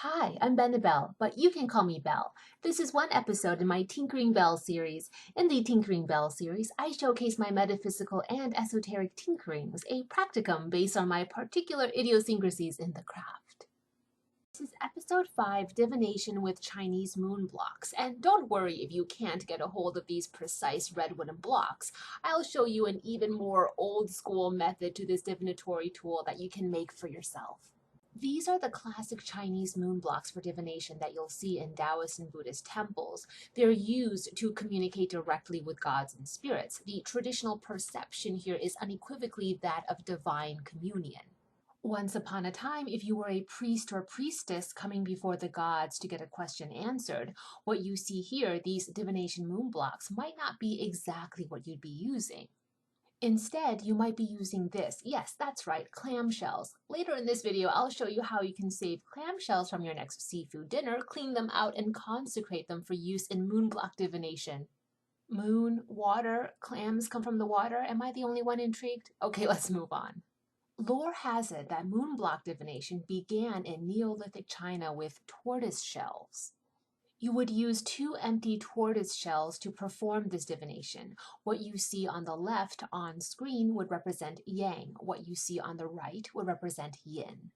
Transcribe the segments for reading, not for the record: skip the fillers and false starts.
Hi, I'm Bennabelle, but you can call me Belle. This is one episode in my Tinkering Bell series. In the Tinkering Bell series, I showcase my metaphysical and esoteric tinkerings, a practicum based on my particular idiosyncrasies in the craft. This is episode 5, Divination with Chinese moon blocks, and don't worry if you can't get a hold of these precise red wooden blocks. I'll show you an even more old school method to this divinatory tool that you can make for yourself. These are the classic Chinese moon blocks for divination that you'll see in Taoist and Buddhist temples. They're used to communicate directly with gods and spirits. The traditional perception here is unequivocally that of divine communion. Once upon a time, if you were a priest or priestess coming before the gods to get a question answered, what you see here, these divination moon blocks, might not be exactly what you'd be using. Instead, you might be using this. Yes, that's right, clam shells. Later in this video, I'll show you how you can save clam shells from your next seafood dinner, clean them out, and consecrate them for use in moon block divination. Moon, water, clams come from the water. Am I the only one intrigued? Okay, let's move on. Lore has it that moon block divination began in Neolithic China with tortoise shells. You would use 2 empty tortoise shells to perform this divination. What you see on the left on screen would represent yang. What you see on the right would represent yin.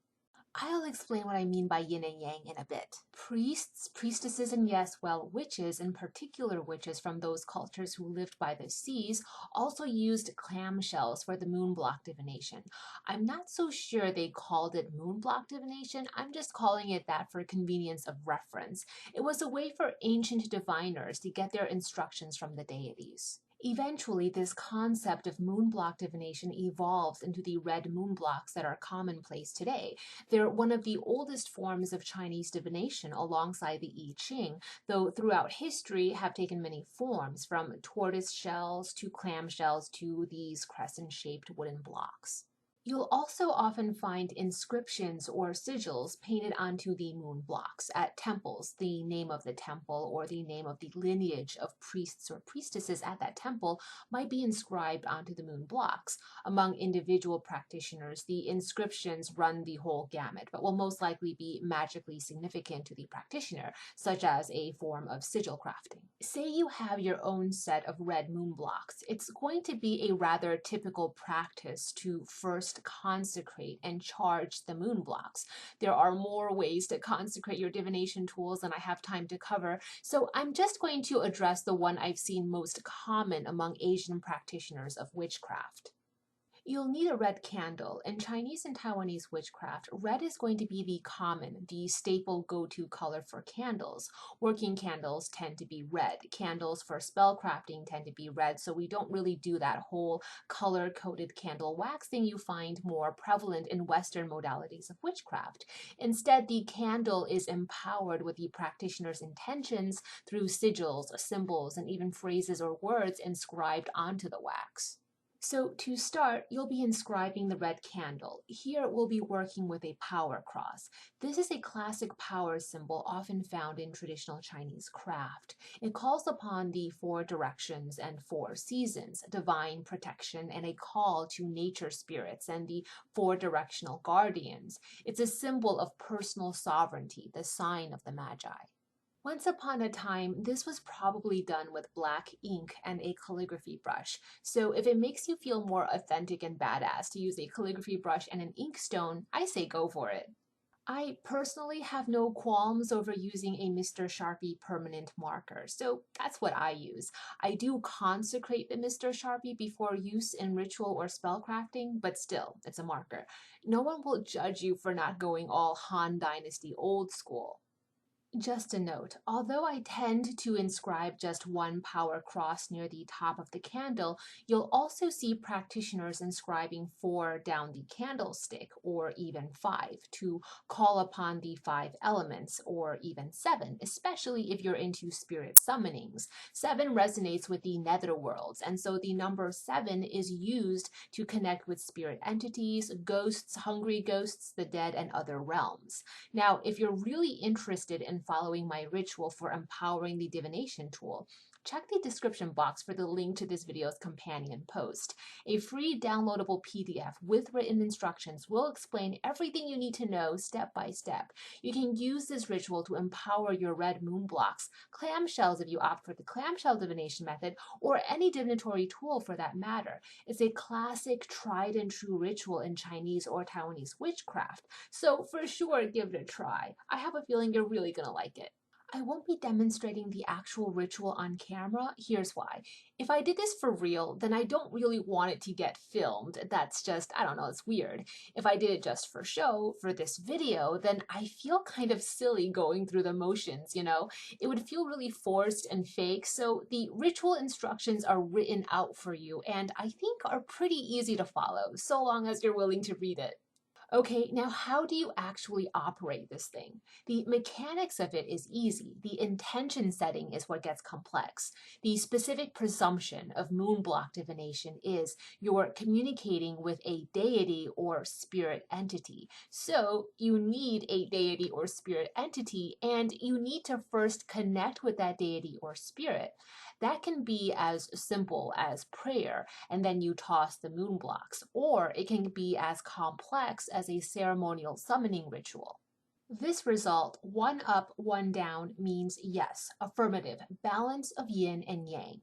I'll explain what I mean by yin and yang in a bit. Priests, priestesses, and yes, well, witches, in particular witches from those cultures who lived by the seas, also used clam shells for the moon block divination. I'm not so sure they called it moon block divination. I'm just calling it that for convenience of reference. It was a way for ancient diviners to get their instructions from the deities. Eventually, this concept of moon block divination evolved into the red moon blocks that are commonplace today. They're one of the oldest forms of Chinese divination alongside the I Ching, though throughout history have taken many forms, from tortoise shells to clam shells to these crescent-shaped wooden blocks. You'll also often find inscriptions or sigils painted onto the moon blocks. At temples, the name of the temple or the name of the lineage of priests or priestesses at that temple might be inscribed onto the moon blocks. Among individual practitioners, the inscriptions run the whole gamut, but will most likely be magically significant to the practitioner, such as a form of sigil crafting. Say you have your own set of red moon blocks. It's going to be a rather typical practice to first consecrate and charge the moon blocks. There are more ways to consecrate your divination tools than I have time to cover, so I'm just going to address the one I've seen most common among Asian practitioners of witchcraft. You'll need a red candle. In Chinese and Taiwanese witchcraft, red is going to be the staple go-to color for candles. Working candles tend to be red. Candles for spell crafting tend to be red, so we don't really do that whole color-coded candle wax thing you find more prevalent in Western modalities of witchcraft. Instead, the candle is empowered with the practitioner's intentions through sigils, symbols, and even phrases or words inscribed onto the wax. So to start, you'll be inscribing the red candle. Here we'll be working with a power cross. This is a classic power symbol often found in traditional Chinese craft. It calls upon the 4 directions and 4 seasons, divine protection, and a call to nature spirits and the 4 directional guardians. It's a symbol of personal sovereignty, the sign of the Magi. Once upon a time, this was probably done with black ink and a calligraphy brush. So if it makes you feel more authentic and badass to use a calligraphy brush and an inkstone, I say go for it. I personally have no qualms over using a Mr. Sharpie permanent marker, so that's what I use. I do consecrate the Mr. Sharpie before use in ritual or spellcrafting, but still, it's a marker. No one will judge you for not going all Han Dynasty old school. Just a note, although I tend to inscribe just one power cross near the top of the candle, you'll also see practitioners inscribing 4 down the candlestick, or even 5, to call upon the 5 elements, or even 7, especially if you're into spirit summonings. 7 resonates with the netherworlds, and so the number 7 is used to connect with spirit entities, ghosts, hungry ghosts, the dead, and other realms. Now, if you're really interested in following my ritual for empowering the divination tool, check the description box for the link to this video's companion post. A free downloadable PDF with written instructions will explain everything you need to know step by step. You can use this ritual to empower your red moon blocks, clam shells if you opt for the clamshell divination method, or any divinatory tool for that matter. It's a classic, tried and true ritual in Chinese or Taiwanese witchcraft, so for sure give it a try. I have a feeling you're really gonna like it. I won't be demonstrating the actual ritual on camera. Here's why. If I did this for real, then I don't really want it to get filmed. That's just, I don't know, it's weird. If I did it just for show, for this video, then I feel kind of silly going through the motions, you know? It would feel really forced and fake, so the ritual instructions are written out for you and I think are pretty easy to follow, so long as you're willing to read it. Okay, now how do you actually operate this thing? The mechanics of it is easy. The intention setting is what gets complex. The specific presumption of moon block divination is you're communicating with a deity or spirit entity. So you need a deity or spirit entity, and you need to first connect with that deity or spirit. That can be as simple as prayer, and then you toss the moon blocks, or it can be as complex as a ceremonial summoning ritual. This result, one up, one down, means yes, affirmative, balance of yin and yang.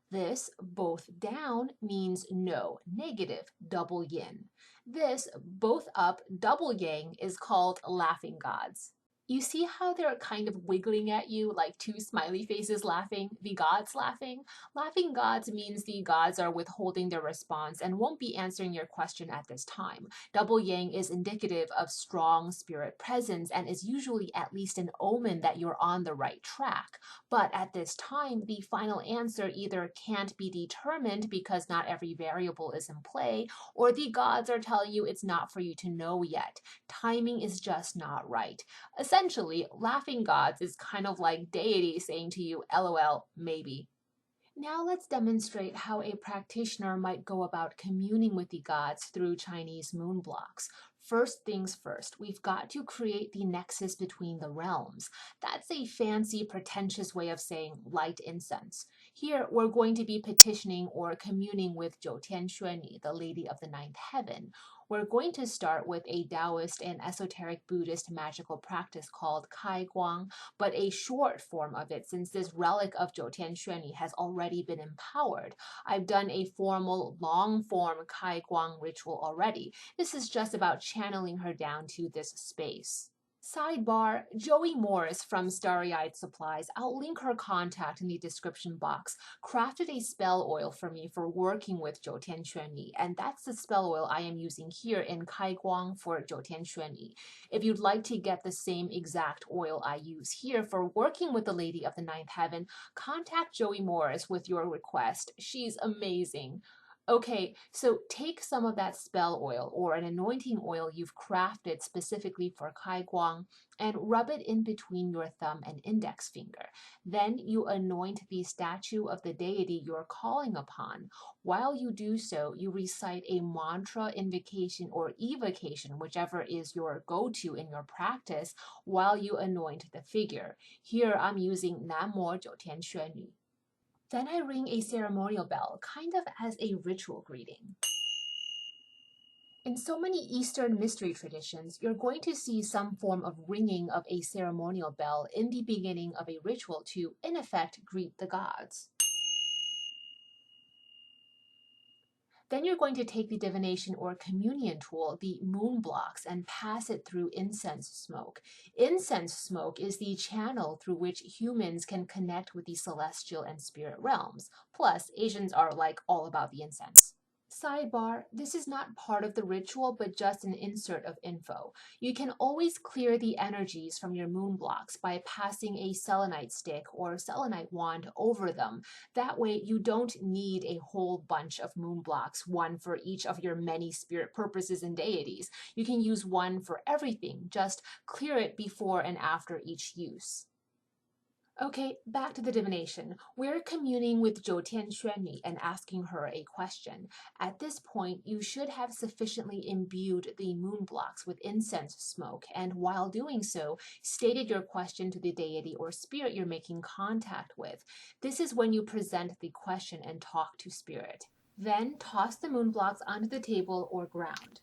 This, both down, means no, negative, double yin. This, both up, double yang, is called laughing gods. You see how they're kind of wiggling at you like two smiley faces laughing, the gods laughing? Laughing gods means the gods are withholding their response and won't be answering your question at this time. Double yang is indicative of strong spirit presence and is usually at least an omen that you're on the right track. But at this time, the final answer either can't be determined because not every variable is in play, or the gods are telling you it's not for you to know yet. Timing is just not right. Essentially, laughing gods is kind of like deity saying to you, LOL, maybe. Now let's demonstrate how a practitioner might go about communing with the gods through Chinese moon blocks. First things first, we've got to create the nexus between the realms. That's a fancy, pretentious way of saying light incense. Here, we're going to be petitioning or communing with Jiao Bei, the Lady of the Ninth Heaven. We're going to start with a Taoist and esoteric Buddhist magical practice called Kai Guang, but a short form of it since this relic of Jiao Bei has already been empowered. I've done a formal, long-form Kai Guang ritual already. This is just about channeling her down to this space. Sidebar, Joey Morris from Starry-Eyed Supplies, I'll link her contact in the description box, crafted a spell oil for me for working with Jiao Bei, and that's the spell oil I am using here in Kai Guang for Jiao Bei. If you'd like to get the same exact oil I use here for working with the Lady of the Ninth Heaven, contact Joey Morris with your request. She's amazing. Okay, so take some of that spell oil or an anointing oil you've crafted specifically for Kai Guang and rub it in between your thumb and index finger. Then you anoint the statue of the deity you're calling upon. While you do so, you recite a mantra, invocation, or evocation, whichever is your go-to in your practice, while you anoint the figure. Here I'm using Namo Jiao Bei. Then I ring a ceremonial bell, kind of as a ritual greeting. In so many Eastern mystery traditions, you're going to see some form of ringing of a ceremonial bell in the beginning of a ritual to, in effect, greet the gods. Then you're going to take the divination or communion tool, the moon blocks, and pass it through incense smoke. Incense smoke is the channel through which humans can connect with the celestial and spirit realms. Plus, Asians are like all about the incense. Sidebar, this is not part of the ritual, but just an insert of info. You can always clear the energies from your moon blocks by passing a selenite stick or selenite wand over them. That way, you don't need a whole bunch of moon blocks, one for each of your many spirit purposes and deities. You can use one for everything. Just clear it before and after each use. Okay, back to the divination. We're communing with Zhou Tianxuanyi and asking her a question. At this point, you should have sufficiently imbued the moon blocks with incense smoke, and while doing so, stated your question to the deity or spirit you're making contact with. This is when you present the question and talk to spirit. Then toss the moon blocks onto the table or ground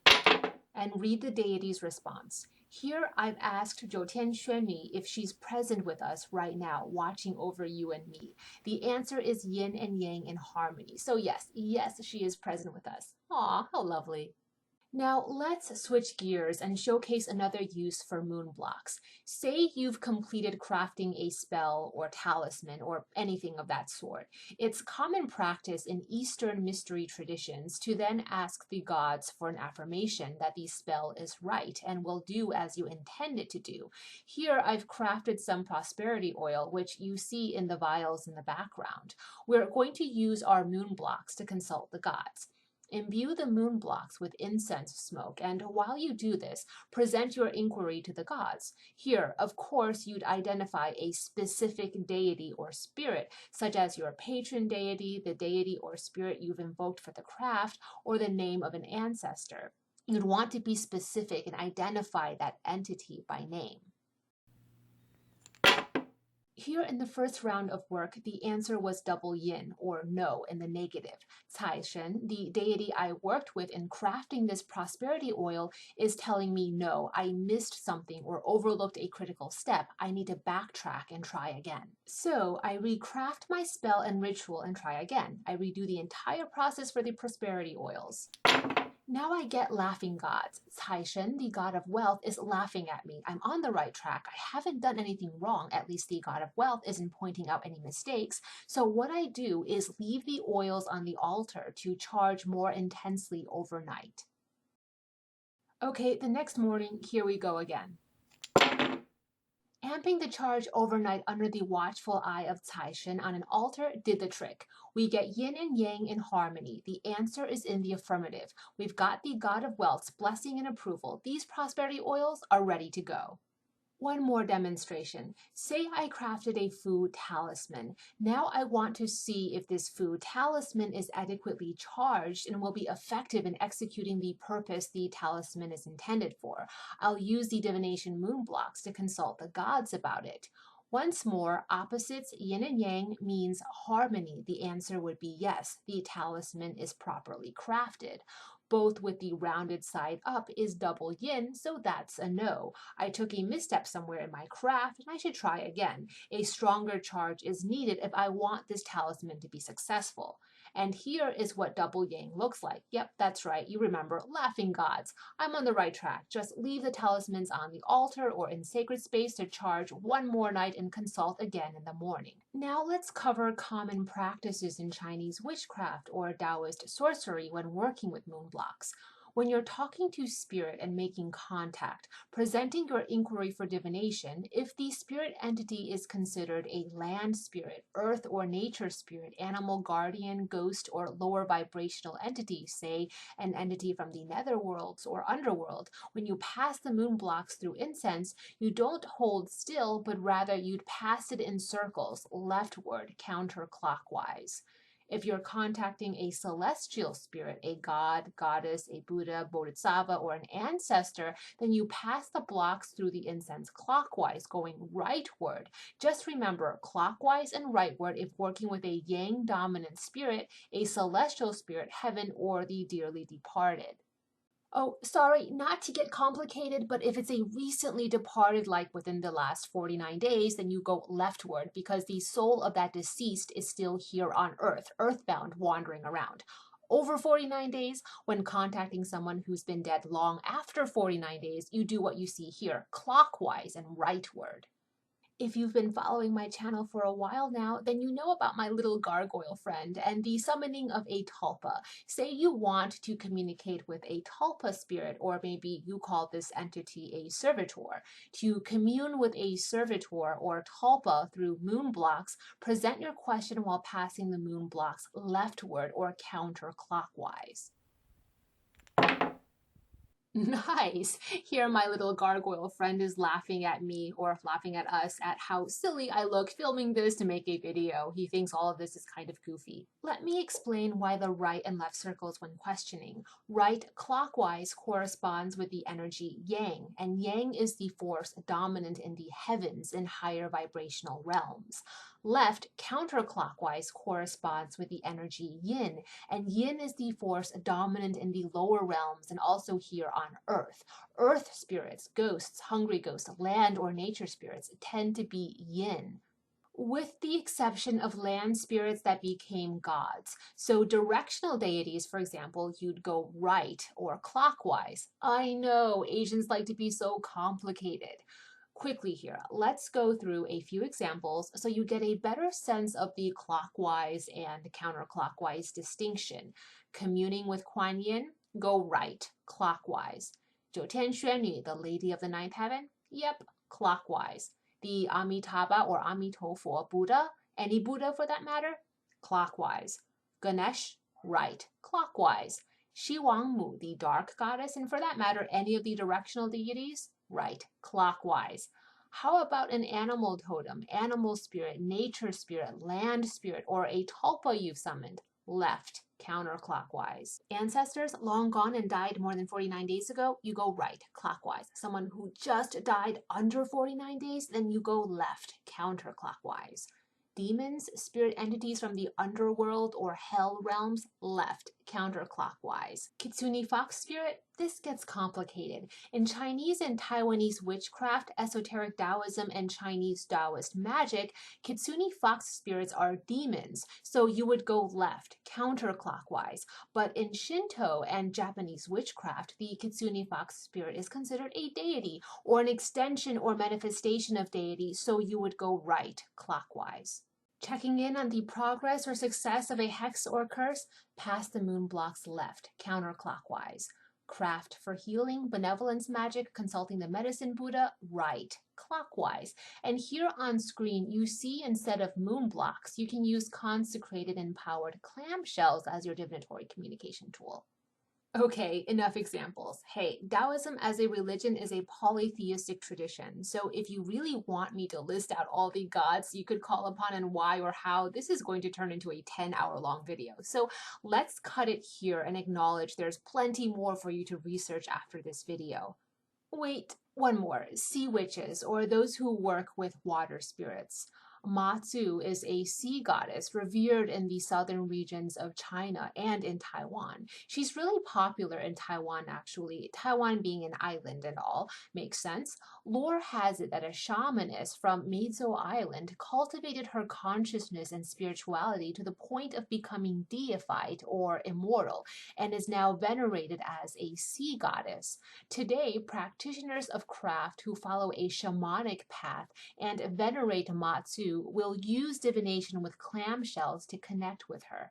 and read the deity's response. Here I've asked Zhou Tianxuanyi if she's present with us right now, watching over you and me. The answer is yin and yang in harmony. So yes, she is present with us. Aw, how lovely. Now let's switch gears and showcase another use for moon blocks. Say you've completed crafting a spell or talisman or anything of that sort. It's common practice in Eastern mystery traditions to then ask the gods for an affirmation that the spell is right and will do as you intend it to do. Here I've crafted some prosperity oil, which you see in the vials in the background. We're going to use our moon blocks to consult the gods. Imbue the moon blocks with incense smoke, and while you do this, present your inquiry to the gods. Here, of course, you'd identify a specific deity or spirit, such as your patron deity, the deity or spirit you've invoked for the craft, or the name of an ancestor. You'd want to be specific and identify that entity by name. Here in the first round of work, the answer was double yin, or no, in the negative. Cai Shen, the deity I worked with in crafting this prosperity oil, is telling me no, I missed something or overlooked a critical step. I need to backtrack and try again. So I recraft my spell and ritual and try again. I redo the entire process for the prosperity oils. Now I get laughing gods. Cai Shen, the god of wealth, is laughing at me. I'm on the right track. I haven't done anything wrong. At least the god of wealth isn't pointing out any mistakes. So what I do is leave the oils on the altar to charge more intensely overnight. Okay, the next morning, here we go again. Amping the charge overnight under the watchful eye of Cai Shen on an altar did the trick. We get yin and yang in harmony. The answer is in the affirmative. We've got the god of wealth's blessing and approval. These prosperity oils are ready to go. One more demonstration. Say I crafted a food talisman. Now I want to see if this food talisman is adequately charged and will be effective in executing the purpose the talisman is intended for. I'll use the divination moon blocks to consult the gods about it. Once more, opposites yin and yang means harmony. The answer would be yes, the talisman is properly crafted. Both with the rounded side up is double yin, so that's a no. I took a misstep somewhere in my craft and I should try again. A stronger charge is needed if I want this talisman to be successful. And here is what double yang looks like. Yep, that's right, you remember, laughing gods. I'm on the right track. Just leave the talismans on the altar or in sacred space to charge one more night and consult again in the morning. Now let's cover common practices in Chinese witchcraft or Taoist sorcery when working with moon blocks. When you're talking to spirit and making contact, presenting your inquiry for divination, if the spirit entity is considered a land spirit, earth or nature spirit, animal guardian, ghost, or lower vibrational entity, say an entity from the netherworlds or underworld, when you pass the moon blocks through incense, you don't hold still, but rather you'd pass it in circles, leftward, counterclockwise. If you're contacting a celestial spirit, a god, goddess, a Buddha, Bodhisattva, or an ancestor, then you pass the blocks through the incense clockwise, going rightward. Just remember, clockwise and rightward if working with a yang dominant spirit, a celestial spirit, heaven, or the dearly departed. Oh, sorry, not to get complicated, but if it's a recently departed, like within the last 49 days, then you go leftward because the soul of that deceased is still here on earth, earthbound, wandering around. Over 49 days, when contacting someone who's been dead long after 49 days, you do what you see here, clockwise and rightward. If you've been following my channel for a while now, then you know about my little gargoyle friend and the summoning of a tulpa. Say you want to communicate with a tulpa spirit, or maybe you call this entity a servitor. To commune with a servitor or tulpa through moon blocks, present your question while passing the moon blocks leftward or counterclockwise. Nice. Here my little gargoyle friend is laughing at me, or laughing at us, at how silly I look filming this to make a video. He thinks all of this is kind of goofy. Let me explain why the right and left circles when questioning. Right clockwise corresponds with the energy yang, and yang is the force dominant in the heavens in higher vibrational realms. Left counterclockwise corresponds with the energy yin, and yin is the force dominant in the lower realms and also here on Earth. Earth spirits, ghosts, hungry ghosts, land or nature spirits tend to be yin, with the exception of land spirits that became gods. So directional deities, for example, you'd go right or clockwise. I know, Asians like to be so complicated. Quickly here, let's go through a few examples so you get a better sense of the clockwise and counterclockwise distinction. Communing with Kuan Yin, go right, clockwise. 九天玄女, the Lady of the Ninth Heaven, yep, clockwise. The Amitabha or Amitofo Buddha, any Buddha for that matter, clockwise. Ganesh, right, clockwise. Shiwangmu, the dark goddess, and for that matter, any of the directional deities, right, clockwise. How about an animal totem, animal spirit, nature spirit, land spirit, or a tulpa you've summoned? Left, counterclockwise. Ancestors long gone and died more than 49 days ago, you go right, clockwise. Someone who just died under 49 days, then you go left, counterclockwise. Demons, spirit entities from the underworld or hell realms, left, counterclockwise. Kitsune fox spirit, this gets complicated. In Chinese and Taiwanese witchcraft, esoteric Taoism, and Chinese Taoist magic, kitsune fox spirits are demons, so you would go left, counterclockwise. But in Shinto and Japanese witchcraft, the kitsune fox spirit is considered a deity or an extension or manifestation of deity, so you would go right, clockwise. Checking in on the progress or success of a hex or curse, pass the moon blocks left, counterclockwise. Craft for healing, benevolence magic, consulting the medicine Buddha, right, clockwise. And here on screen, you see instead of moon blocks, you can use consecrated and powered clam shells as your divinatory communication tool. Okay, enough examples. Hey, Taoism as a religion is a polytheistic tradition, so if you really want me to list out all the gods you could call upon and why or how, this is going to turn into a 10-hour-long video. So let's cut it here and acknowledge there's plenty more for you to research after this video. Wait, one more. Sea witches, or those who work with water spirits. Matsu is a sea goddess revered in the southern regions of China and in Taiwan. She's really popular in Taiwan, actually. Taiwan being an island and all makes sense. Lore has it that a shamaness from Mizo Island cultivated her consciousness and spirituality to the point of becoming deified or immortal, and is now venerated as a sea goddess. Today, practitioners of craft who follow a shamanic path and venerate Matsu will use divination with clam shells to connect with her.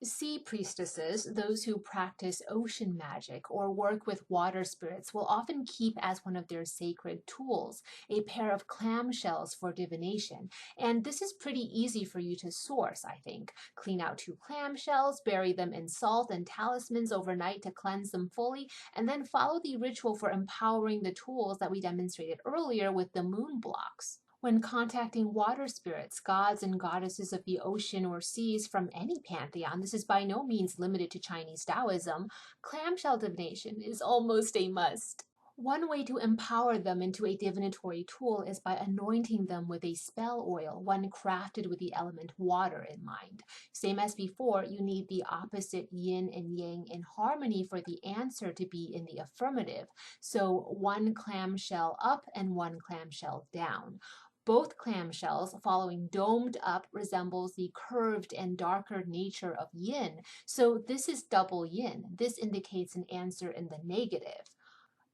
Sea priestesses, those who practice ocean magic or work with water spirits, will often keep as one of their sacred tools a pair of clam shells for divination. And this is pretty easy for you to source, I think. Clean out 2 clam shells, bury them in salt and talismans overnight to cleanse them fully, and then follow the ritual for empowering the tools that we demonstrated earlier with the moon blocks. When contacting water spirits, gods and goddesses of the ocean or seas from any pantheon, this is by no means limited to Chinese Taoism, clamshell divination is almost a must. One way to empower them into a divinatory tool is by anointing them with a spell oil, one crafted with the element water in mind. Same as before, you need the opposite yin and yang in harmony for the answer to be in the affirmative. So 1 clamshell up and 1 clamshell down. Both clamshells following domed up resembles the curved and darker nature of yin, so this is double yin. This indicates an answer in the negative.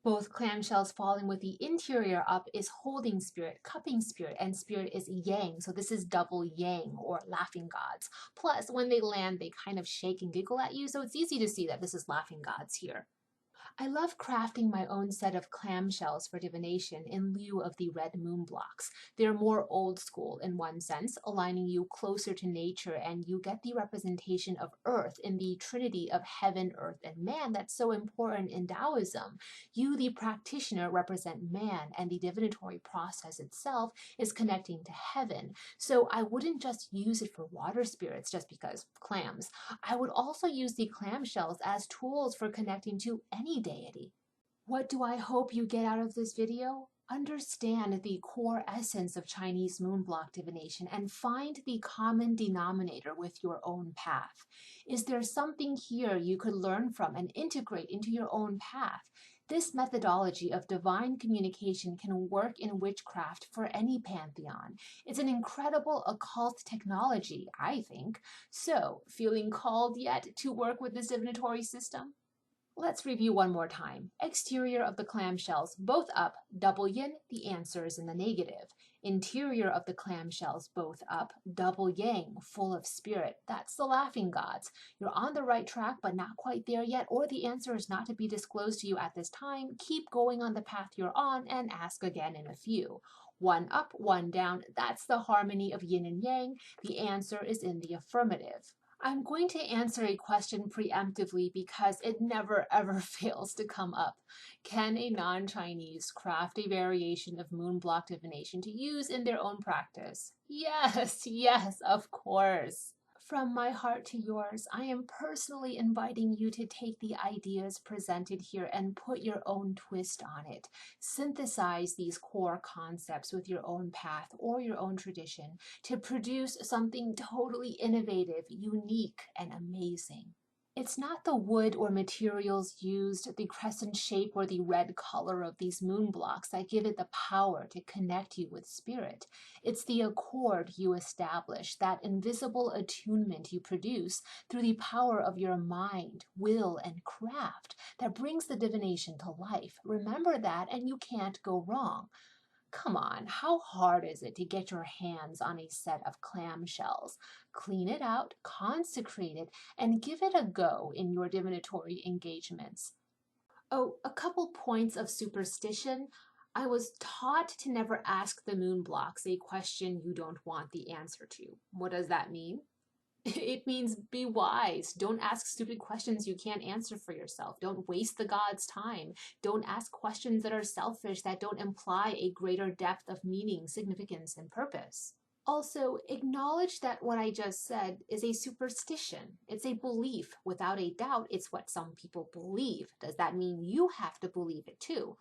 Both clamshells falling with the interior up is holding spirit, cupping spirit, and spirit is yang, so this is double yang or laughing gods. Plus, when they land, they kind of shake and giggle at you, so it's easy to see that this is laughing gods here. I love crafting my own set of clam shells for divination in lieu of the red moon blocks. They're more old school in one sense, aligning you closer to nature, and you get the representation of earth in the trinity of heaven, earth, and man that's so important in Taoism. You, the practitioner, represent man, and the divinatory process itself is connecting to heaven. So I wouldn't just use it for water spirits just because clams. I would also use the clam shells as tools for connecting to any deity. What do I hope you get out of this video? Understand the core essence of Chinese moonblock divination and find the common denominator with your own path. Is there something here you could learn from and integrate into your own path? This methodology of divine communication can work in witchcraft for any pantheon. It's an incredible occult technology, I think. So, feeling called yet to work with this divinatory system? Let's review one more time. Exterior of the clamshells, both up, double yin, the answer is in the negative. Interior of the clamshells, both up, double yang, full of spirit. That's the laughing gods. You're on the right track, but not quite there yet, or the answer is not to be disclosed to you at this time. Keep going on the path you're on and ask again in a few. One up, one down. That's the harmony of yin and yang. The answer is in the affirmative. I'm going to answer a question preemptively because it never ever fails to come up. Can a non-Chinese craft a variation of moonblock divination to use in their own practice? Yes, yes, of course. From my heart to yours, I am personally inviting you to take the ideas presented here and put your own twist on it. Synthesize these core concepts with your own path or your own tradition to produce something totally innovative, unique, and amazing. It's not the wood or materials used, the crescent shape or the red color of these moon blocks that give it the power to connect you with spirit. It's the accord you establish, that invisible attunement you produce through the power of your mind, will, and craft that brings the divination to life. Remember that and you can't go wrong. Come on, how hard is it to get your hands on a set of clam shells? Clean it out, consecrate it, and give it a go in your divinatory engagements. Oh, a couple points of superstition. I was taught to never ask the moon blocks a question you don't want the answer to. What does that mean? It means be wise. Don't ask stupid questions you can't answer for yourself. Don't waste the god's time. Don't ask questions that are selfish, that don't imply a greater depth of meaning, significance, and purpose. Also, acknowledge that what I just said is a superstition. It's a belief. Without a doubt, it's what some people believe. Does that mean you have to believe it too?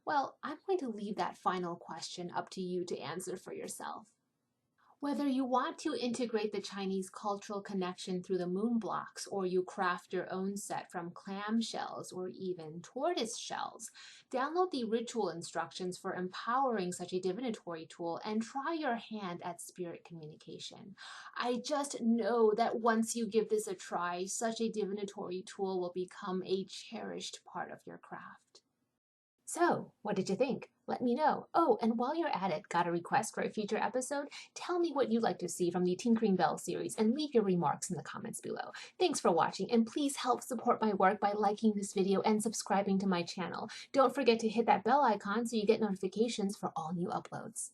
Well, I'm going to leave that final question up to you to answer for yourself. Whether you want to integrate the Chinese cultural connection through the moon blocks, or you craft your own set from clam shells or even tortoise shells, download the ritual instructions for empowering such a divinatory tool and try your hand at spirit communication. I just know that once you give this a try, such a divinatory tool will become a cherished part of your craft. So, what did you think? Let me know. Oh, and while you're at it, got a request for a future episode? Tell me what you'd like to see from the Tinkering Bell series and leave your remarks in the comments below. Thanks for watching, and please help support my work by liking this video and subscribing to my channel. Don't forget to hit that bell icon so you get notifications for all new uploads.